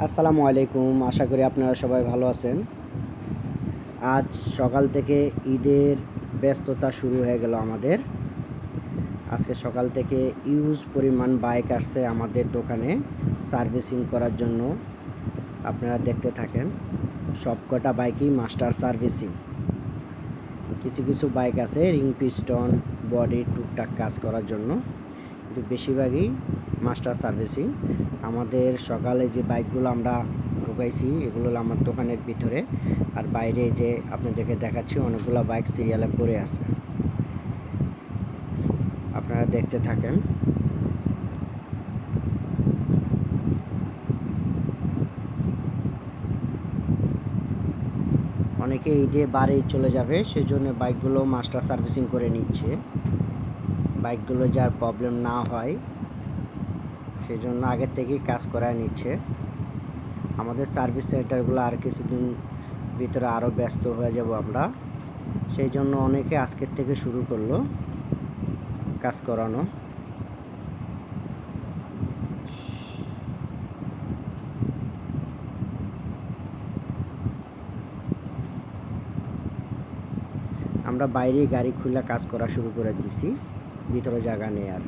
আসসালামু আলাইকুম। আশা করি আপনারা সবাই ভালো আছেন। আজ সকাল থেকে ঈদের ব্যস্ততা শুরু হয়ে গেল আমাদের। আজকে সকাল থেকে ইউজ পরিমাণ বাইক আসছে আমাদের দোকানে সার্ভিসিং করার জন্য। আপনারা দেখতে থাকেন। সবকটা বাইকই মাস্টার সার্ভিসিং। কিছু কিছু বাইক আছে রিং পিস্টন বডি টুকটাক কাজ করার জন্য, কিন্তু বেশিরভাগই মাস্টার সার্ভিসিং। আমাদের সকালে যে বাইকগুলো আমরা ঢুকাইছি এগুলো হলো আমার দোকানের ভিতরে, আর বাইরে যে আপনাদেরকে দেখাচ্ছি অনেকগুলো বাইক সিরিয়ালে পড়ে আছে। আপনারা দেখতে থাকেন। অনেকে ঈদে বাড়ি চলে যাবে, সেজন্য বাইকগুলো মাস্টার সার্ভিসিং করে নিচ্ছে। বাইকগুলো যার প্রবলেম না হয় সেজন্য আগের থেকেই কাজ করায় নিচ্ছে। আমাদের সার্ভিস সেন্টারগুলো আর কিছুদিন ভিতরে আরও ব্যস্ত হয়ে যাব আমরা, সেই জন্য অনেকে আজকের থেকে শুরু করলো কাজ করানো। আমরা বাইরে গাড়ি খুলে কাজ করা শুরু করে দিছি, ভিতরে জায়গা নেই আর।